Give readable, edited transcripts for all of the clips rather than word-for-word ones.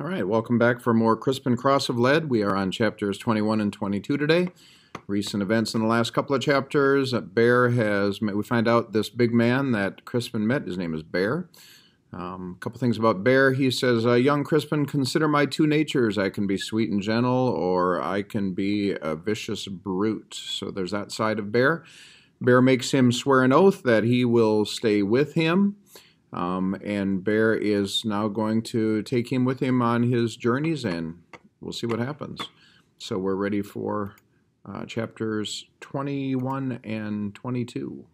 All right, welcome back for more Crispin Cross of Lead. We are on chapters 21 and 22 today. Recent events in the last couple of chapters. Bear has met, we find out this big man that Crispin met, his name is Bear. A couple things about Bear. He says, young Crispin, consider my two natures. I can be sweet and gentle, or I can be a vicious brute. So there's that side of Bear. Bear makes him swear an oath that he will stay with him. And Bear is now going to take him with him on his journeys, and we'll see what happens. So we're ready for chapters 21 and 22.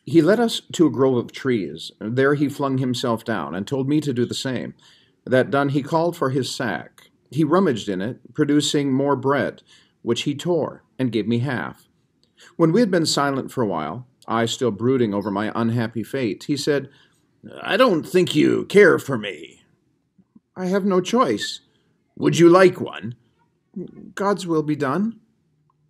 He led us to a grove of trees. There he flung himself down and told me to do the same. That done, he called for his sack. He rummaged in it, producing more bread, which he tore and gave me half. When we had been silent for a while, I still brooding over my unhappy fate, he said, I don't think you care for me. I have no choice. Would you like one? God's will be done.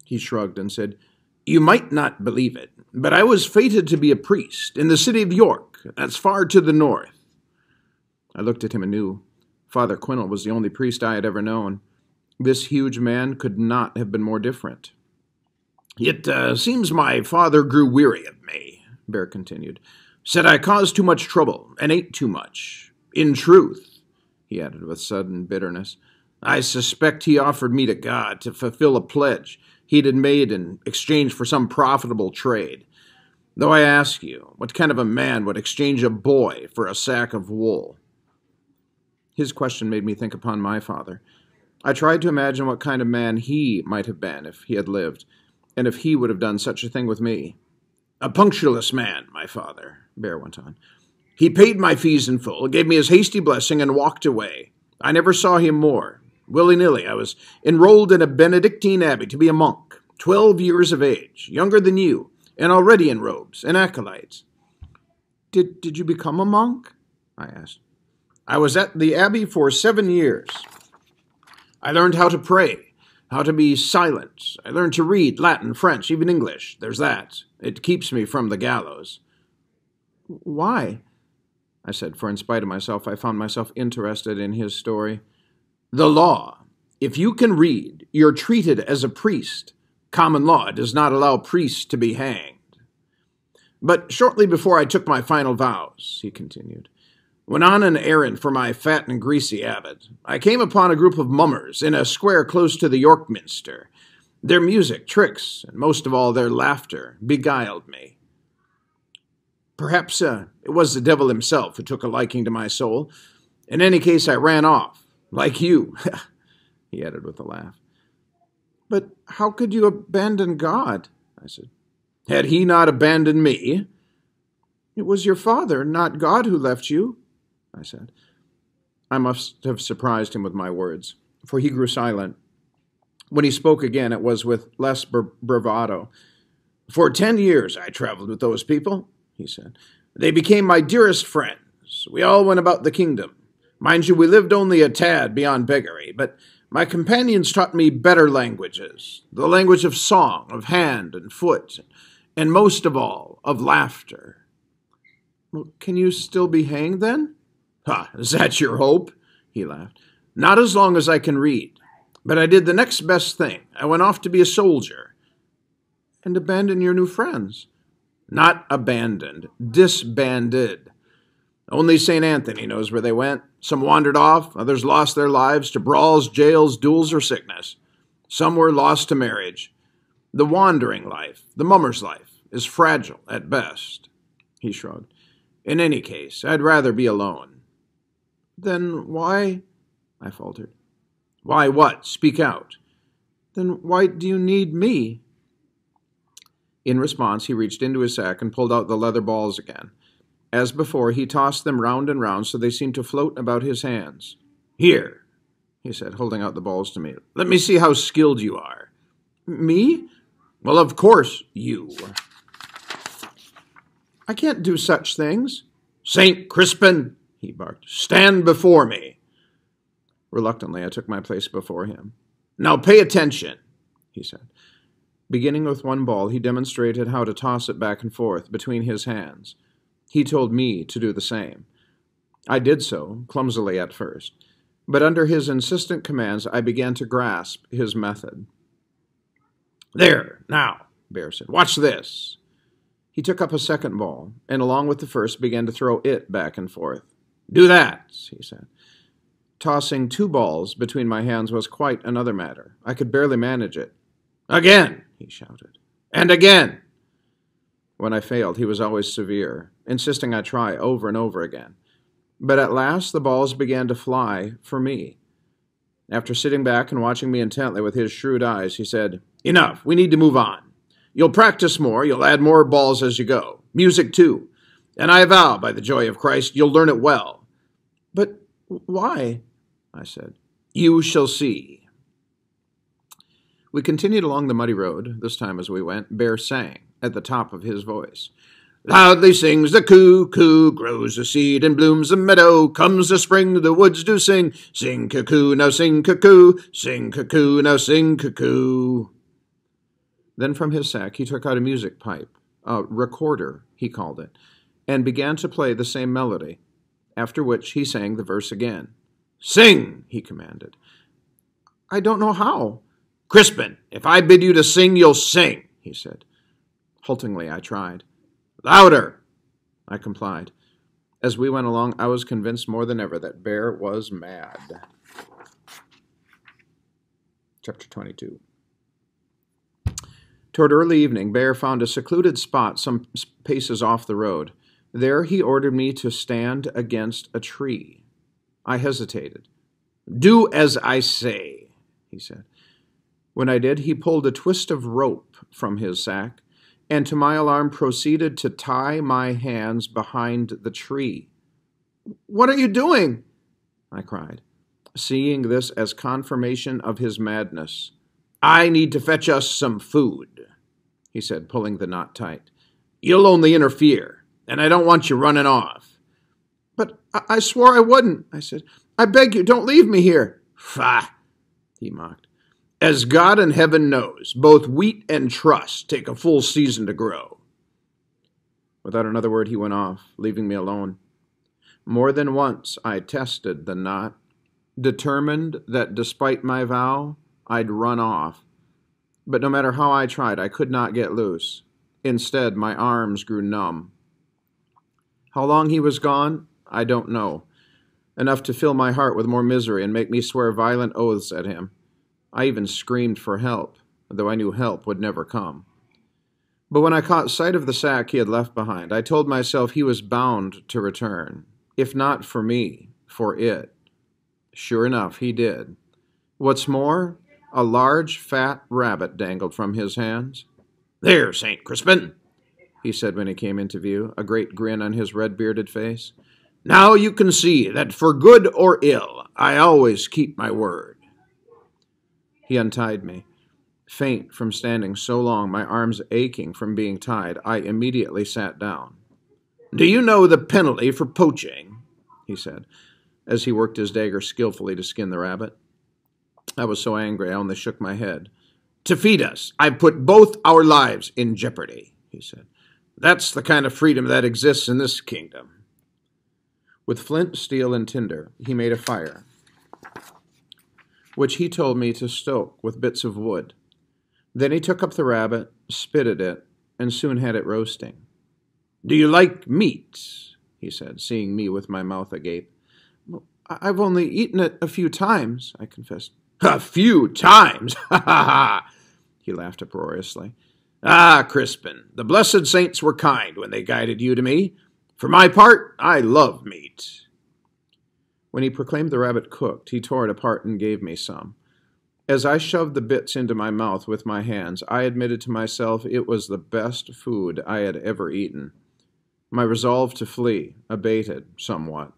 He shrugged and said, You might not believe it, but I was fated to be a priest in the city of York. That's far to the north. I looked at him anew. Father Quinnell was the only priest I had ever known. This huge man could not have been more different. It seems my father grew weary of me, Bear continued. Said I caused too much trouble and ate too much. In truth, he added with sudden bitterness, I suspect he offered me to God to fulfill a pledge he'd had made in exchange for some profitable trade. Though I ask you, what kind of a man would exchange a boy for a sack of wool? His question made me think upon my father. I tried to imagine what kind of man he might have been if he had lived, and if he would have done such a thing with me. A punctilious man, my father, Bear went on. He paid my fees in full, gave me his hasty blessing, and walked away. I never saw him more. Willy-nilly, I was enrolled in a Benedictine abbey to be a monk, 12 years of age, younger than you, and already in robes and acolytes. Did you become a monk? I asked. I was at the abbey for 7 years. I learned how to pray, how to be silent. I learned to read Latin, French, even English. There's that. It keeps me from the gallows. Why? I said, for in spite of myself, I found myself interested in his story. The law. If you can read, you're treated as a priest. Common law does not allow priests to be hanged. But shortly before I took my final vows, he continued, when on an errand for my fat and greasy abbot, I came upon a group of mummers in a square close to the York Minster. Their music, tricks, and most of all their laughter, beguiled me. Perhaps it was the devil himself who took a liking to my soul. In any case, I ran off, like you, he added with a laugh. But how could you abandon God? I said. Had he not abandoned me? It was your father, not God, who left you, I said. I must have surprised him with my words, for he grew silent. When he spoke again, it was with less bravado. For 10 years I traveled with those people, he said. They became my dearest friends. We all went about the kingdom. Mind you, we lived only a tad beyond beggary, but my companions taught me better languages, the language of song, of hand and foot, and most of all, of laughter. Well, can you still be hanged then? Ha, is that your hope? He laughed. Not as long as I can read. But I did the next best thing. I went off to be a soldier. And abandon your new friends? Not abandoned, disbanded. Only St. Anthony knows where they went. Some wandered off, others lost their lives to brawls, jails, duels, or sickness. Some were lost to marriage. The wandering life, the mummer's life, is fragile at best. He shrugged. In any case, I'd rather be alone. Then why? I faltered. Why what? Speak out. Then why do you need me? In response, he reached into his sack and pulled out the leather balls again. As before, he tossed them round and round so they seemed to float about his hands. Here, he said, holding out the balls to me. Let me see how skilled you are. Me? Well, of course, you. I can't do such things. St. Crispin, he barked, stand before me. Reluctantly, I took my place before him. Now pay attention, he said. Beginning with one ball, he demonstrated how to toss it back and forth between his hands. He told me to do the same. I did so, clumsily at first, but under his insistent commands I began to grasp his method. "There, now," Bear said. "Watch this." He took up a second ball, and along with the first began to throw it back and forth. "Do that," he said. Tossing two balls between my hands was quite another matter. I could barely manage it. "Again," he shouted, "and again." When I failed, he was always severe, insisting I try over and over again. But at last the balls began to fly for me. After sitting back and watching me intently with his shrewd eyes, he said, "Enough, we need to move on. You'll practice more, you'll add more balls as you go. Music, too. And I vow, by the joy of Christ, you'll learn it well." "But why?" I said. "You shall see." We continued along the muddy road. This time as we went, Bear sang at the top of his voice. "Loudly sings the cuckoo, grows the seed and blooms the meadow. Comes the spring, the woods do sing. Sing cuckoo, now sing cuckoo. Sing cuckoo, now sing cuckoo." Then from his sack he took out a music pipe, a recorder, he called it, and began to play the same melody, after which he sang the verse again. "Sing," he commanded. "I don't know how." "Crispin, if I bid you to sing, you'll sing," he said. Haltingly, I tried. "Louder," I complied. As we went along, I was convinced more than ever that Bear was mad. Chapter 22. Toward early evening, Bear found a secluded spot some paces off the road. There he ordered me to stand against a tree. I hesitated. "Do as I say," he said. When I did, he pulled a twist of rope from his sack, and to my alarm proceeded to tie my hands behind the tree. "What are you doing?" I cried, seeing this as confirmation of his madness. "I need to fetch us some food," he said, pulling the knot tight. "You'll only interfere, and I don't want you running off." "But I swore I wouldn't," I said. "I beg you, don't leave me here." "Faugh," he mocked. "As God in heaven knows, both wheat and trust take a full season to grow." Without another word, he went off, leaving me alone. More than once I tested the knot, determined that despite my vow, I'd run off. But no matter how I tried, I could not get loose. Instead, my arms grew numb. How long he was gone, I don't know. Enough to fill my heart with more misery and make me swear violent oaths at him. I even screamed for help, though I knew help would never come. But when I caught sight of the sack he had left behind, I told myself he was bound to return, if not for me, for it. Sure enough, he did. What's more, a large, fat rabbit dangled from his hands. "There, St. Crispin," he said when he came into view, a great grin on his red-bearded face. "Now you can see that for good or ill, I always keep my word." He untied me. Faint from standing so long, my arms aching from being tied, I immediately sat down. "Do you know the penalty for poaching?" he said, as he worked his dagger skillfully to skin the rabbit. I was so angry I only shook my head. "To feed us, I've put both our lives in jeopardy," he said. "That's the kind of freedom that exists in this kingdom." With flint, steel, and tinder, he made a fire, which he told me to stoke with bits of wood. Then he took up the rabbit, spitted it, and soon had it roasting. "Do you like meat?" he said, seeing me with my mouth agape. "I've only eaten it a few times," I confessed. "A few times? Ha ha ha!" he laughed uproariously. "Ah, Crispin, the blessed saints were kind when they guided you to me. For my part, I love meat." When he proclaimed the rabbit cooked, he tore it apart and gave me some. As I shoved the bits into my mouth with my hands, I admitted to myself it was the best food I had ever eaten. My resolve to flee abated somewhat.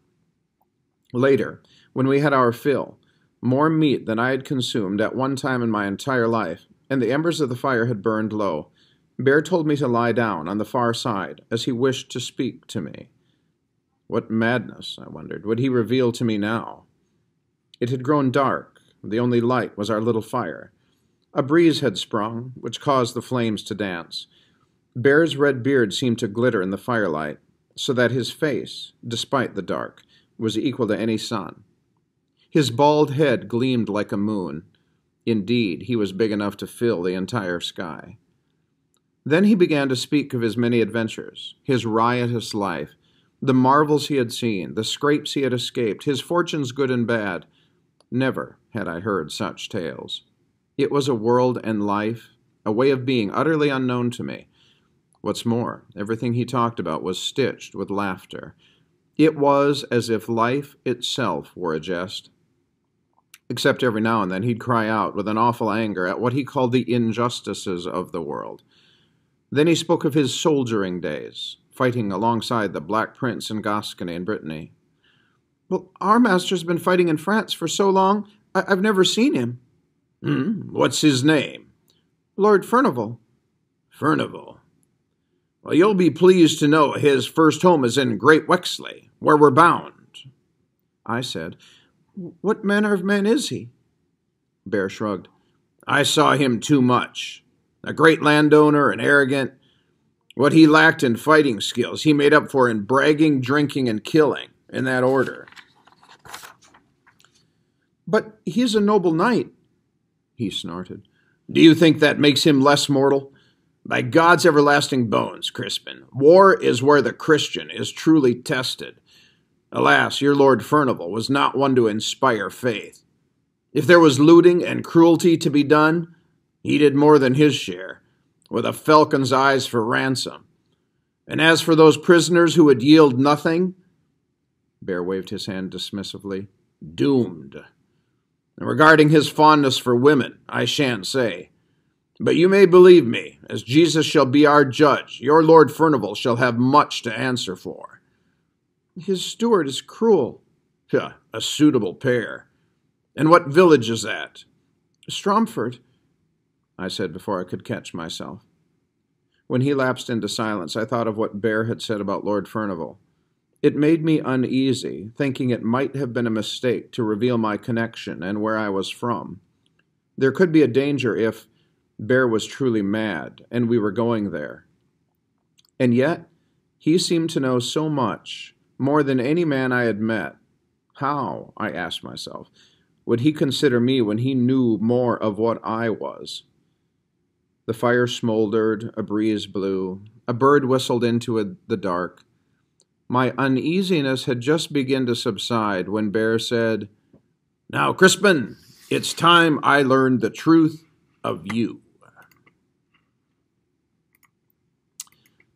Later, when we had our fill, more meat than I had consumed at one time in my entire life, and the embers of the fire had burned low, Bear told me to lie down on the far side, as he wished to speak to me. What madness, I wondered, would he reveal to me now? It had grown dark. The only light was our little fire. A breeze had sprung, which caused the flames to dance. Bear's red beard seemed to glitter in the firelight, so that his face, despite the dark, was equal to any sun. His bald head gleamed like a moon. Indeed, he was big enough to fill the entire sky. Then he began to speak of his many adventures, his riotous life, the marvels he had seen, the scrapes he had escaped, his fortunes good and bad. Never had I heard such tales. It was a world and life, a way of being utterly unknown to me. What's more, everything he talked about was stitched with laughter. It was as if life itself were a jest. Except every now and then he'd cry out with an awful anger at what he called the injustices of the world. Then he spoke of his soldiering days, fighting alongside the Black Prince in Gascony and Brittany. "Well, our master's been fighting in France for so long, I've never seen him." What's his name?" "Lord Furnival." "Furnival. Well, you'll be pleased to know his first home is in Great Wexley, where we're bound." I said, "What manner of man is he?" Bear shrugged. "I saw him too much. A great landowner and arrogant. What he lacked in fighting skills, he made up for in bragging, drinking, and killing, in that order." "But he's a noble knight," he snorted. "Do you think that makes him less mortal? By God's everlasting bones, Crispin, war is where the Christian is truly tested. Alas, your Lord Furnival was not one to inspire faith. If there was looting and cruelty to be done, he did more than his share, with a falcon's eyes for ransom. And as for those prisoners who would yield nothing," Bear waved his hand dismissively, "doomed. And regarding his fondness for women, I shan't say. But you may believe me, as Jesus shall be our judge, your Lord Furnival shall have much to answer for." "His steward is cruel." "A suitable pair. And what village is that?" "Stromford," I said before I could catch myself. When he lapsed into silence, I thought of what Bear had said about Lord Furnival. It made me uneasy, thinking it might have been a mistake to reveal my connection and where I was from. There could be a danger if Bear was truly mad, and we were going there. And yet, he seemed to know so much, more than any man I had met. How, I asked myself, would he consider me when he knew more of what I was? The fire smoldered, a breeze blew, a bird whistled into the dark. My uneasiness had just begun to subside when Bear said, "Now, Crispin, it's time I learned the truth of you."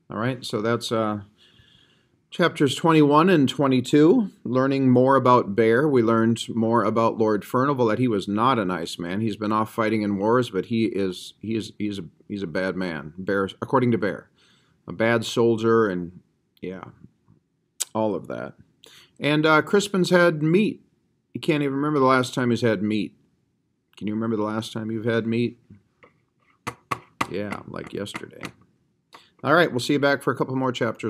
All right, so that's chapters 21 and 22. Learning more about Bear, we learned more about Lord Furnival, that he was not a nice man. He's been off fighting in wars, but he's a bad man. Bear, according to Bear, a bad soldier, and yeah, all of that. And Crispin's had meat. He can't even remember the last time he's had meat. Can you remember the last time you've had meat? Yeah, like yesterday. All right, we'll see you back for a couple more chapters.